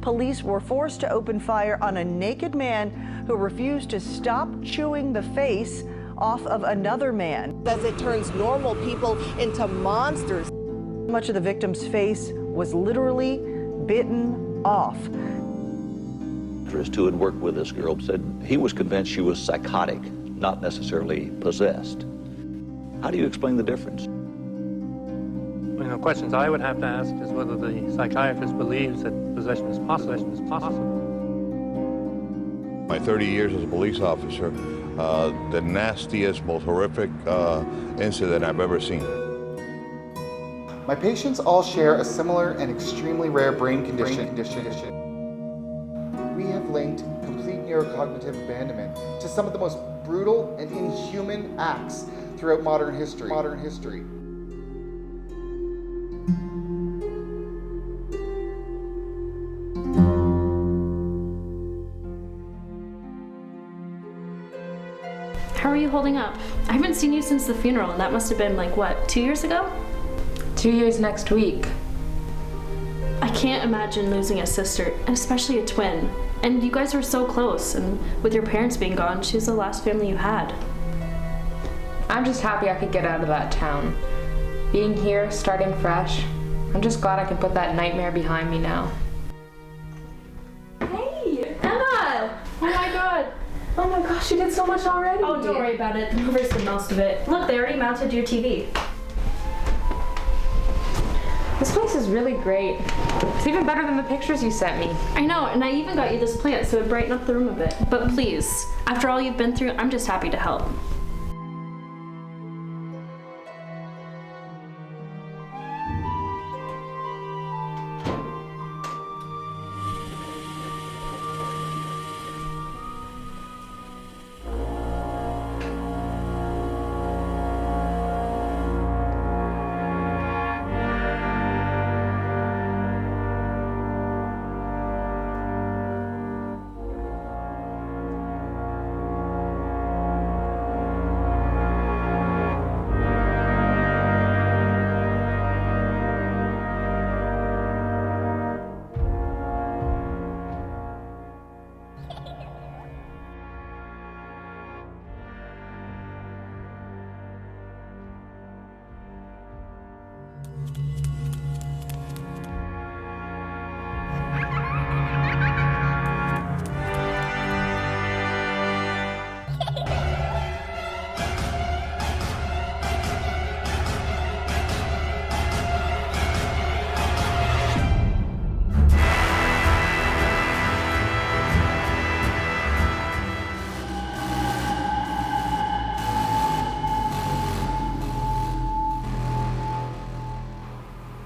police were forced to open fire on a naked man who refused to stop chewing the face off of another man. As it turns normal people into monsters. Much of the victim's face was literally bitten off. Who had worked with this girl said he was convinced she was psychotic, not necessarily possessed. How do you explain the difference? Questions I would have to ask is whether the psychiatrist believes that possession is possible. My 30 years as a police officer, the nastiest, most horrific incident I've ever seen. My patients all share a similar and extremely rare brain condition. We have linked complete neurocognitive abandonment to some of the most brutal and inhuman acts throughout modern history. How are you holding up? I haven't seen you since the funeral, and that must have been like, what, 2 years ago? 2 years next week. I can't imagine losing a sister, and especially a twin. And you guys were so close, and with your parents being gone, she was the last family you had. I'm just happy I could get out of that town. Being here, starting fresh, I'm just glad I can put that nightmare behind me now. Hey, Emma! Oh my god. Oh my gosh, you did so much already. Oh, don't worry about it. The movers did most of it. Look, they already mounted your TV. This place is really great. It's even better than the pictures you sent me. I know, and I even got you this plant so it'd brighten up the room a bit. But please, after all you've been through, I'm just happy to help.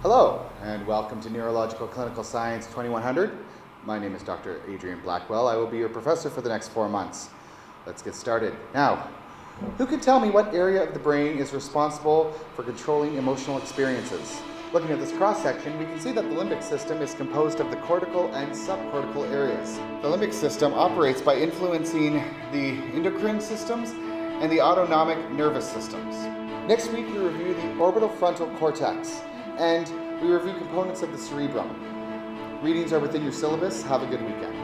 Hello, and welcome to Neurological Clinical Science 2100. My name is Dr. Adrian Blackwell. I will be your professor for the next 4 months. Let's get started. Now, who can tell me what area of the brain is responsible for controlling emotional experiences? Looking at this cross-section, we can see that the limbic system is composed of the cortical and subcortical areas. The limbic system operates by influencing the endocrine systems and the autonomic nervous systems. Next week, we review the orbital frontal cortex, and we review components of the cerebrum. Readings are within your syllabus. Have a good weekend.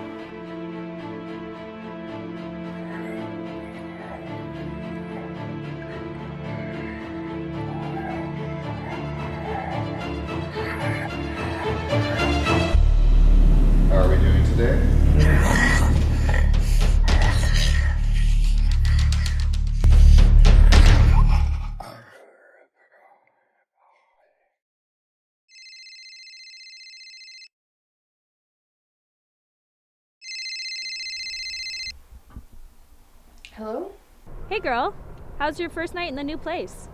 How are we doing today? Hello? Hey girl, how's your first night in the new place?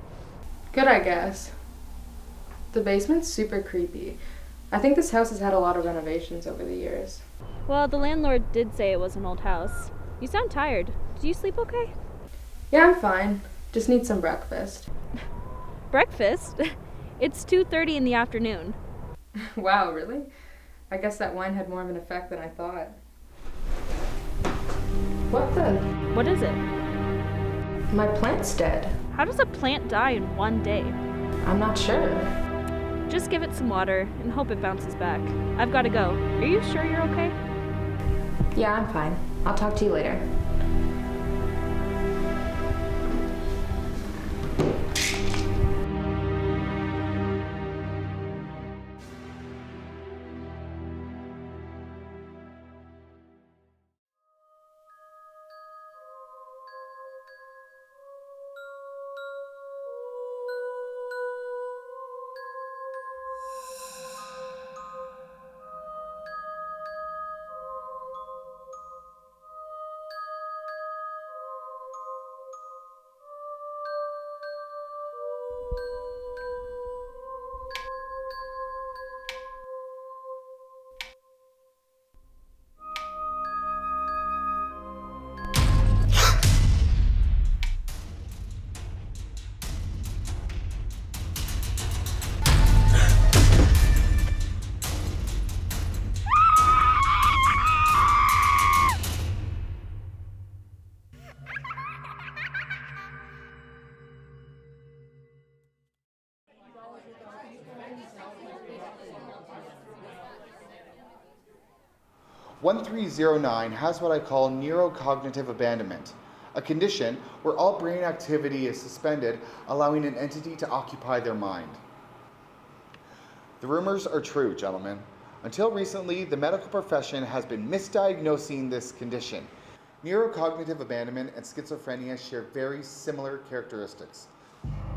Good, I guess. The basement's super creepy. I think this house has had a lot of renovations over the years. Well, the landlord did say it was an old house. You sound tired. Did you sleep okay? Yeah, I'm fine. Just need some breakfast. Breakfast? It's 2:30 in the afternoon. Wow, really? I guess that wine had more of an effect than I thought. What the? What is it? My plant's dead. How does a plant die in one day? I'm not sure. Just give it some water and hope it bounces back. I've got to go. Are you sure you're okay? Yeah, I'm fine. I'll talk to you later. (1309) has what I call neurocognitive abandonment, a condition where all brain activity is suspended, allowing an entity to occupy their mind. The rumors are true, gentlemen. Until recently, the medical profession has been misdiagnosing this condition. Neurocognitive abandonment and schizophrenia share very similar characteristics: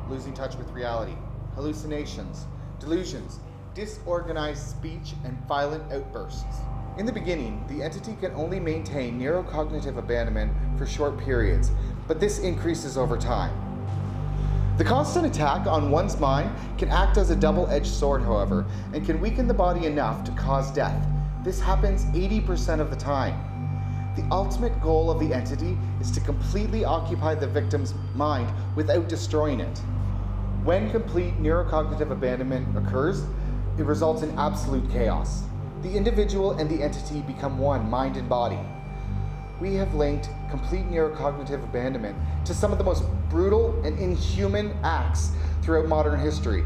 losing touch with reality, hallucinations, delusions, disorganized speech, and violent outbursts. In the beginning, the entity can only maintain neurocognitive abandonment for short periods, but this increases over time. The constant attack on one's mind can act as a double-edged sword, however, and can weaken the body enough to cause death. This happens 80% of the time. The ultimate goal of the entity is to completely occupy the victim's mind without destroying it. When complete neurocognitive abandonment occurs, it results in absolute chaos. The individual and the entity become one, mind and body. We have linked complete neurocognitive abandonment to some of the most brutal and inhuman acts throughout modern history.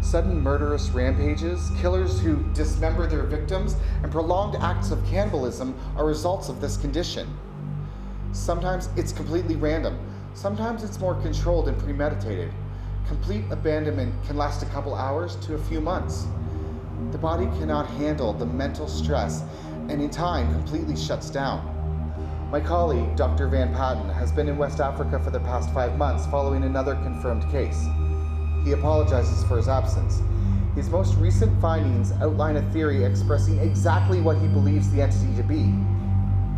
Sudden murderous rampages, killers who dismember their victims, and prolonged acts of cannibalism are results of this condition. Sometimes it's completely random. Sometimes it's more controlled and premeditated. Complete abandonment can last a couple hours to a few months. The body cannot handle the mental stress and in time completely shuts down. My colleague, Dr. Van Patten, has been in West Africa for the past 5 months following another confirmed case. He apologizes for his absence. His most recent findings outline a theory expressing exactly what he believes the entity to be.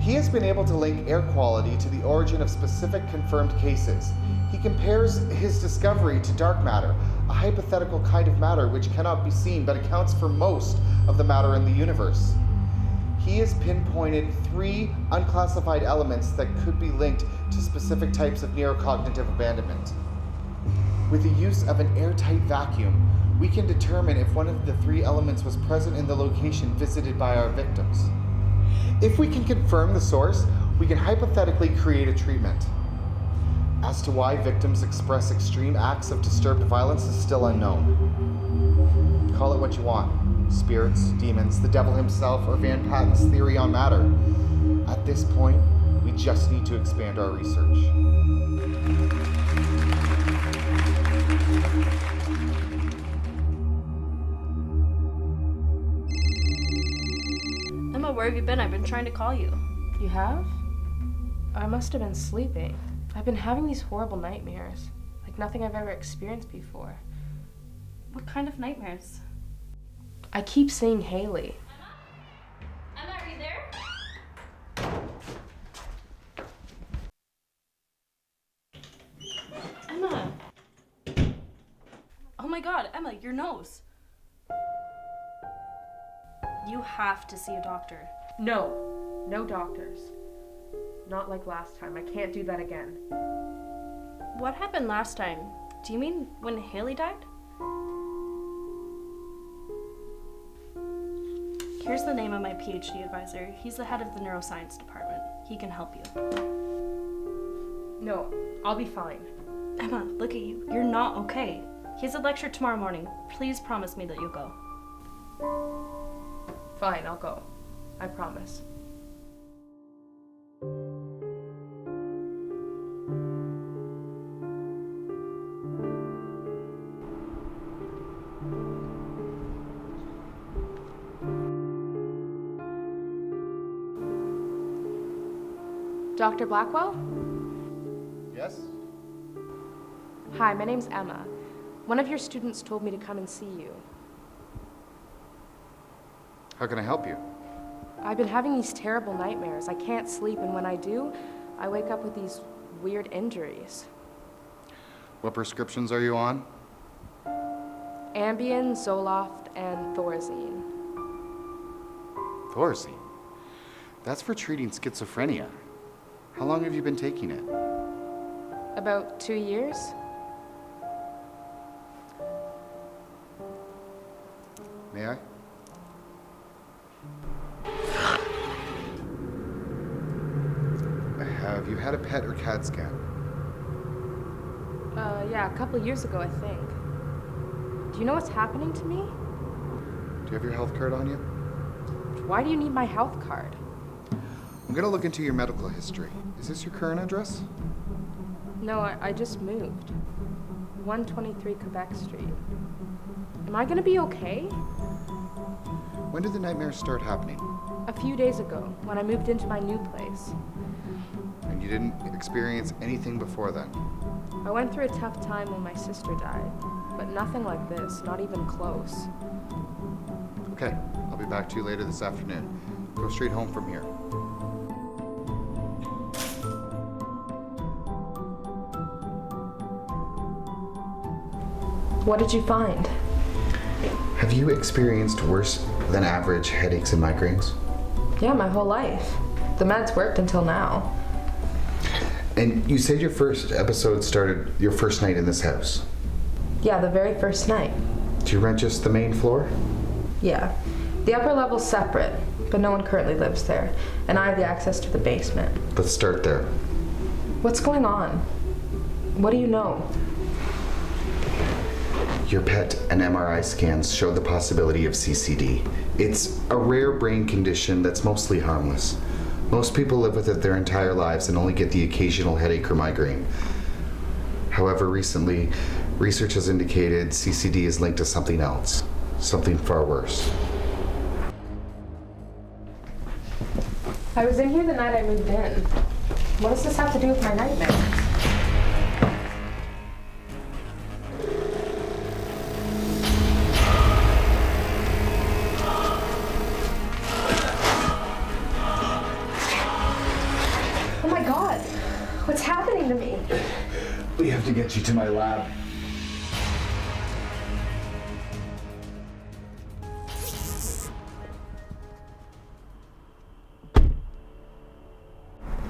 He has been able to link air quality to the origin of specific confirmed cases. He compares his discovery to dark matter, a hypothetical kind of matter which cannot be seen but accounts for most of the matter in the universe. He has pinpointed 3 unclassified elements that could be linked to specific types of neurocognitive abandonment. With the use of an airtight vacuum, we can determine if one of the 3 elements was present in the location visited by our victims. If we can confirm the source, we can hypothetically create a treatment. As to why victims express extreme acts of disturbed violence is still unknown. Call it what you want: spirits, demons, the devil himself, or Van Patten's theory on matter. At this point, we just need to expand our research. Emma, where have you been? I've been trying to call you. You have? I must have been sleeping. I've been having these horrible nightmares, like nothing I've ever experienced before. What kind of nightmares? I keep seeing Haley. Emma, are you there? Emma! Oh my god, Emma, your nose. You have to see a doctor. No, no doctors. Not like last time. I can't do that again. What happened last time? Do you mean when Haley died? Here's the name of my PhD advisor. He's the head of the neuroscience department. He can help you. No, I'll be fine. Emma, look at you. You're not okay. He has a lecture tomorrow morning. Please promise me that you'll go. Fine, I'll go. I promise. Dr. Blackwell? Yes? Hi, my name's Emma. One of your students told me to come and see you. How can I help you? I've been having these terrible nightmares. I can't sleep, and when I do, I wake up with these weird injuries. What prescriptions are you on? Ambien, Zoloft, and Thorazine. Thorazine? That's for treating schizophrenia. How long have you been taking it? About 2 years? May I? Have you had a PET or CAT scan? Yeah, a couple years ago, I think. Do you know what's happening to me? Do you have your health card on you? Why do you need my health card? I'm gonna look into your medical history. Is this your current address? No, I just moved. 123 Quebec Street. Am I gonna be okay? When did the nightmares start happening? A few days ago, when I moved into my new place. And you didn't experience anything before then? I went through a tough time when my sister died, but nothing like this, not even close. Okay, I'll be back to you later this afternoon. Go straight home from here. What did you find? Have you experienced worse than average headaches and migraines? Yeah, my whole life. The meds worked until now. And you said your first episode started your first night in this house. Yeah, the very first night. Do you rent just the main floor? Yeah. The upper level's separate, but no one currently lives there. And I have the access to the basement. Let's start there. What's going on? What do you know? Your PET and MRI scans showed the possibility of CCD. It's a rare brain condition that's mostly harmless. Most people live with it their entire lives and only get the occasional headache or migraine. However, recently, research has indicated CCD is linked to something else, something far worse. I was in here the night I moved in. What does this have to do with my nightmares? Oh my God, what's happening to me? We have to get you to my lab.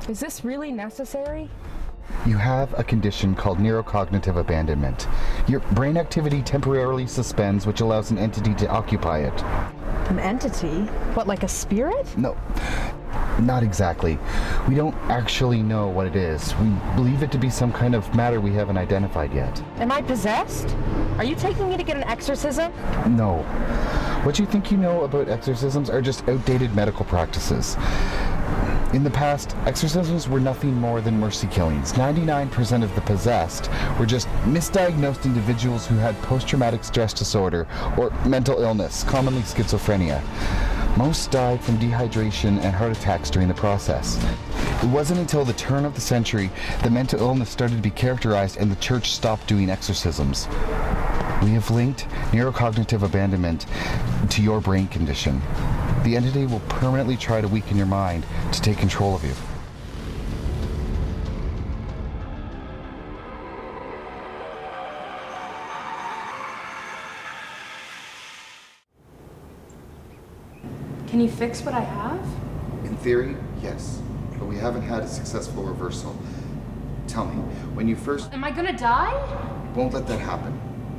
Is this really necessary? You have a condition called neurocognitive abandonment. Your brain activity temporarily suspends, which allows an entity to occupy it. An entity? What, like a spirit? No, not exactly. We don't actually know what it is. We believe it to be some kind of matter we haven't identified yet. Am I possessed? Are you taking me to get an exorcism? No. What you think you know about exorcisms are just outdated medical practices. In the past, exorcisms were nothing more than mercy killings. 99% of the possessed were just misdiagnosed individuals who had post-traumatic stress disorder or mental illness, commonly schizophrenia. Most died from dehydration and heart attacks during the process. It wasn't until the turn of the century that mental illness started to be characterized and the church stopped doing exorcisms. We have linked neurocognitive abandonment to your brain condition. The entity will permanently try to weaken your mind to take control of you. Can you fix what I have? In theory, yes, but we haven't had a successful reversal. Tell me, when you first... Am I gonna die? Won't let that happen.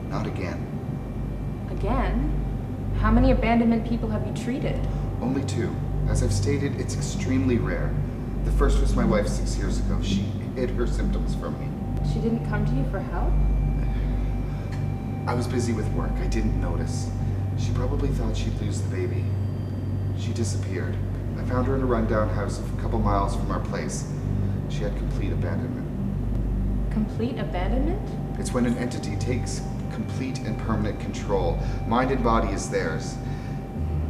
Not again. Again? How many abandonment people have you treated? Only 2. As I've stated, it's extremely rare. The first was my wife 6 years ago. She hid her symptoms from me. She didn't come to you for help? I was busy with work. I didn't notice. She probably thought she'd lose the baby. She disappeared. I found her in a rundown house a couple miles from our place. She had complete abandonment. Complete abandonment? It's when an entity takes complete and permanent control. Mind and body is theirs.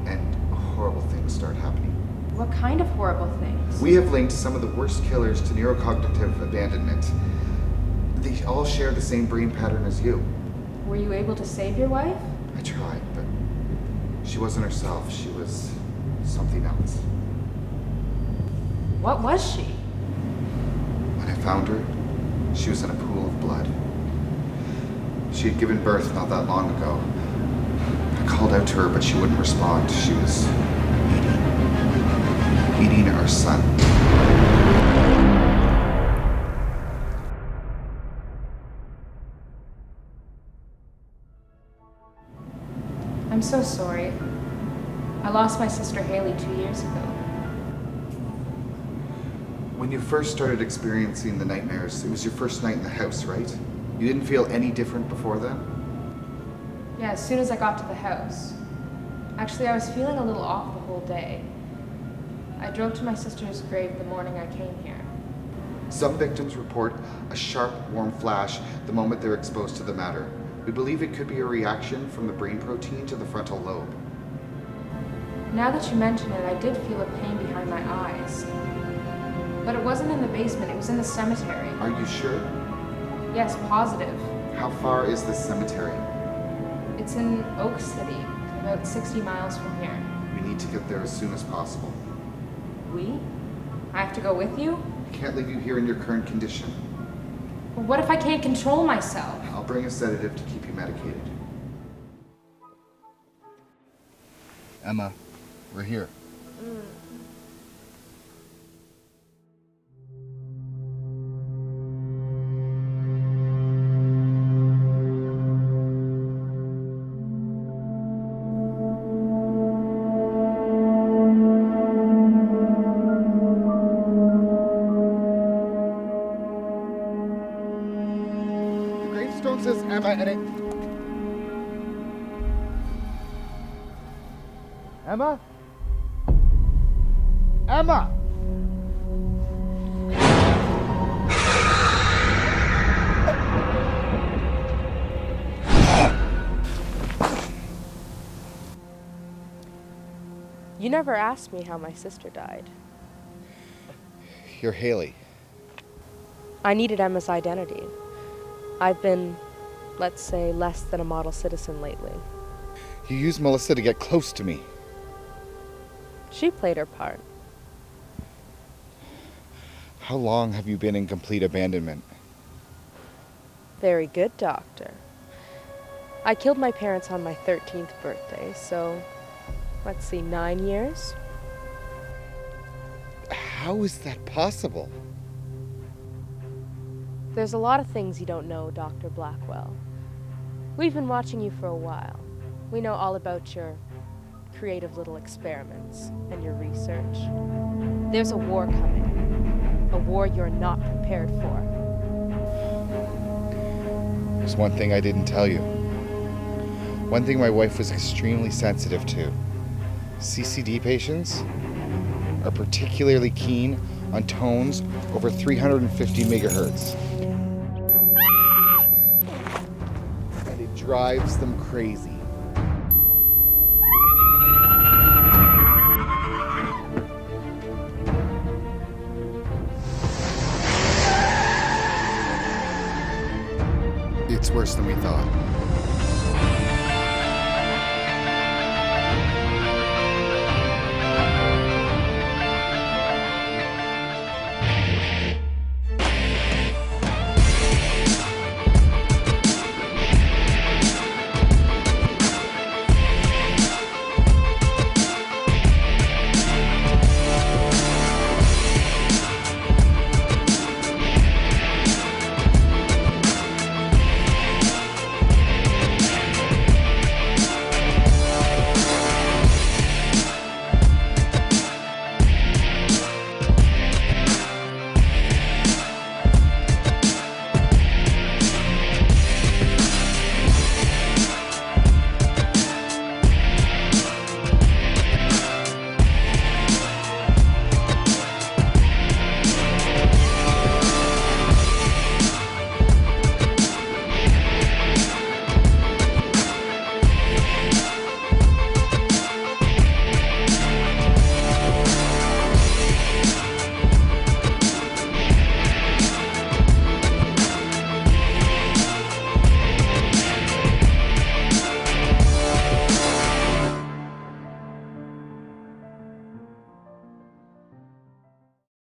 And horrible things start happening. What kind of horrible things? We have linked some of the worst killers to neurocognitive abandonment. They all share the same brain pattern as you. Were you able to save your wife? I tried, but she wasn't herself. She was something else. What was she? When I found her, she was in a pool of blood. She had given birth not that long ago. I called out to her, but she wouldn't respond. She was eating our son. I'm so sorry. I lost my sister Haley 2 years ago. When you first started experiencing the nightmares, it was your first night in the house, right? You didn't feel any different before then? Yeah, as soon as I got to the house. Actually, I was feeling a little off the whole day. I drove to my sister's grave the morning I came here. Some victims report a sharp, warm flash the moment they're exposed to the matter. We believe it could be a reaction from the brain protein to the frontal lobe. Now that you mention it, I did feel a pain behind my eyes. But it wasn't in the basement, it was in the cemetery. Are you sure? Yes, positive. How far is this cemetery? It's in Oak City, about 60 miles from here. We need to get there as soon as possible. We? I have to go with you? I can't leave you here in your current condition. But what if I can't control myself? I'll bring a sedative to keep you medicated. Emma, we're here. The gravestone says Emma and it... Emma? Emma! You never asked me how my sister died. You're Haley. I needed Emma's identity. I've been, let's say, less than a model citizen lately. You used Melissa to get close to me. She played her part. How long have you been in complete abandonment? Very good, doctor. I killed my parents on my 13th birthday, so let's see, 9 years? How is that possible? There's a lot of things you don't know, Dr. Blackwell. We've been watching you for a while. We know all about your creative little experiments and your research. There's a war coming. A war you're not prepared for. There's one thing I didn't tell you. One thing my wife was extremely sensitive to. CCD patients are particularly keen on tones over 350 megahertz. And it drives them crazy. It's worse than we thought.